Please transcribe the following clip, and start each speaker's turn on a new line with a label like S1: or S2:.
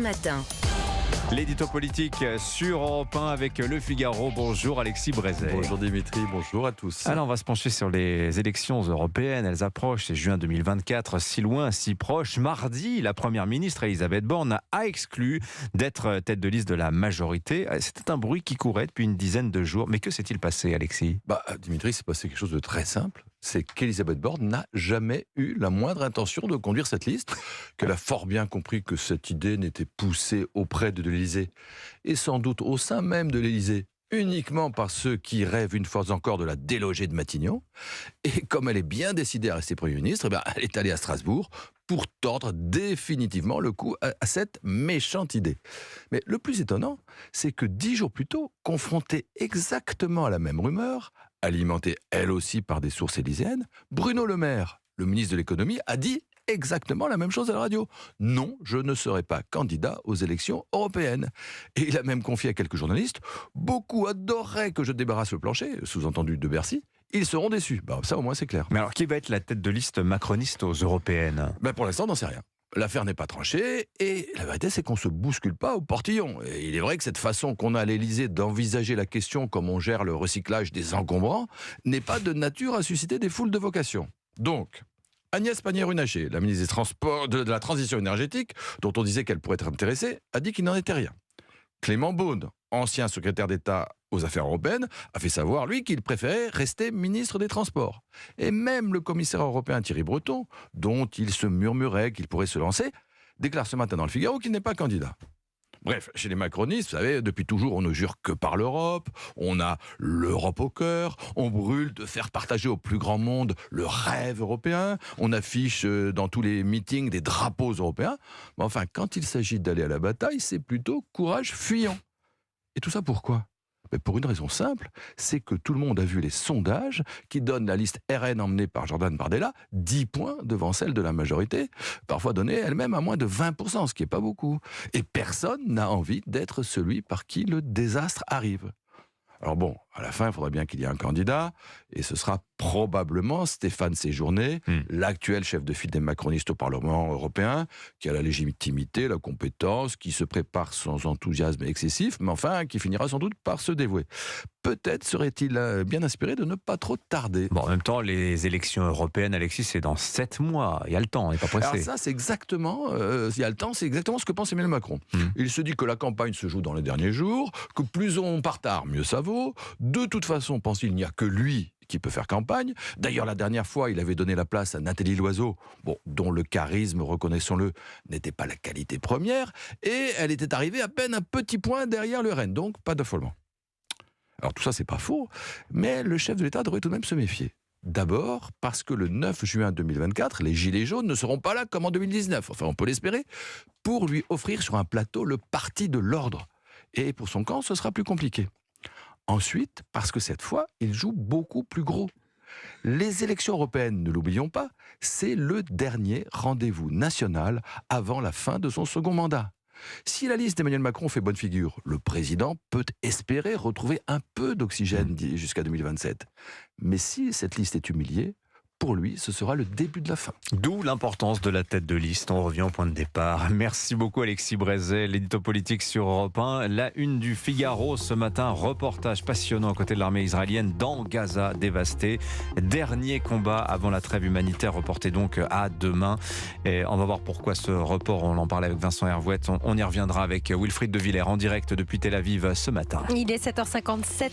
S1: matin.
S2: L'édito politique sur Europe 1 avec Le Figaro. Bonjour Alexis Brézet.
S3: Bonjour Dimitri, bonjour à tous.
S2: Alors on va se pencher sur les élections européennes. Elles approchent, c'est juin 2024, si loin, si proche. Mardi, la première ministre Elisabeth Borne a exclu d'être tête de liste de la majorité. C'était un bruit qui courait depuis une dizaine de jours. Mais que s'est-il passé, Alexis ?
S3: Dimitri, c'est passé quelque chose de très simple. C'est qu'Elisabeth Borne n'a jamais eu la moindre intention de conduire cette liste, qu'elle a fort bien compris que cette idée n'était poussée auprès de l'Élysée, et sans doute au sein même de l'Élysée, uniquement par ceux qui rêvent une fois encore de la déloger de Matignon. Et comme elle est bien décidée à rester Premier ministre, elle est allée à Strasbourg pour tordre définitivement le cou à cette méchante idée. Mais le plus étonnant, c'est que 10 jours plus tôt, confrontée exactement à la même rumeur, alimentée elle aussi par des sources élyséennes, Bruno Le Maire, le ministre de l'économie, a dit exactement la même chose à la radio. Non, je ne serai pas candidat aux élections européennes. Et il a même confié à quelques journalistes, beaucoup adoreraient que je débarrasse le plancher, sous-entendu de Bercy. Ils seront déçus. Ça au moins c'est clair.
S2: Mais alors qui va être la tête de liste macroniste aux européennes ?
S3: Pour l'instant, on n'en sait rien. L'affaire n'est pas tranchée, et la vérité, c'est qu'on ne se bouscule pas au portillon. Et il est vrai que cette façon qu'on a à l'Élysée d'envisager la question comme on gère le recyclage des encombrants n'est pas de nature à susciter des foules de vocations. Donc, Agnès Pannier-Runacher, la ministre des Transports, de la Transition énergétique, dont on disait qu'elle pourrait être intéressée, a dit qu'il n'en était rien. Clément Beaune, ancien secrétaire d'État aux affaires européennes, a fait savoir, lui, qu'il préférait rester ministre des Transports. Et même le commissaire européen Thierry Breton, dont il se murmurait qu'il pourrait se lancer, déclare ce matin dans le Figaro qu'il n'est pas candidat. Bref, chez les macronistes, vous savez, depuis toujours, on ne jure que par l'Europe, on a l'Europe au cœur, on brûle de faire partager au plus grand monde le rêve européen, on affiche dans tous les meetings des drapeaux européens. Mais enfin, quand il s'agit d'aller à la bataille, c'est plutôt courage fuyant. Et tout ça pourquoi ? Pour une raison simple, c'est que tout le monde a vu les sondages qui donnent la liste RN emmenée par Jordan Bardella 10 points devant celle de la majorité, parfois donnée elle-même à moins de 20%, ce qui n'est pas beaucoup. Et personne n'a envie d'être celui par qui le désastre arrive. Alors à la fin, il faudra bien qu'il y ait un candidat, et ce sera probablement Stéphane Séjourné, l'actuel chef de file des macronistes au Parlement européen, qui a la légitimité, la compétence, qui se prépare sans enthousiasme excessif, mais enfin, qui finira sans doute par se dévouer. Peut-être serait-il bien inspiré de ne pas trop tarder.
S2: En même temps, les élections européennes, Alexis, c'est dans 7 mois. Il y a le temps, on n'est pas pressé.
S3: Alors ça, c'est exactement, il y a le temps, c'est exactement ce que pense Emmanuel Macron. Il se dit que la campagne se joue dans les derniers jours, que plus on part tard, mieux ça vaut. De toute façon, pense-t-il, il n'y a que lui qui peut faire campagne. D'ailleurs, la dernière fois, il avait donné la place à Nathalie Loiseau, dont le charisme, reconnaissons-le, n'était pas la qualité première, et elle était arrivée à peine un petit point derrière le RN, donc pas d'affolement. Alors tout ça, c'est pas faux, mais le chef de l'État devrait tout de même se méfier. D'abord, parce que le 9 juin 2024, les Gilets jaunes ne seront pas là comme en 2019, enfin on peut l'espérer, pour lui offrir sur un plateau le parti de l'ordre. Et pour son camp, ce sera plus compliqué. Ensuite, parce que cette fois, il joue beaucoup plus gros. Les élections européennes, ne l'oublions pas, c'est le dernier rendez-vous national avant la fin de son second mandat. Si la liste d'Emmanuel Macron fait bonne figure, le président peut espérer retrouver un peu d'oxygène jusqu'à 2027. Mais si cette liste est humiliée, pour lui, ce sera le début de la fin.
S2: D'où l'importance de la tête de liste. On revient au point de départ. Merci beaucoup Alexis Brézet, l'édito politique sur Europe 1. La une du Figaro ce matin, reportage passionnant à côté de l'armée israélienne dans Gaza dévastée. Dernier combat avant la trêve humanitaire reporté donc à demain. Et on va voir pourquoi ce report, on en parlait avec Vincent Hervouet. On y reviendra avec Wilfried de Villers en direct depuis Tel Aviv ce matin.
S1: Il est 7h57.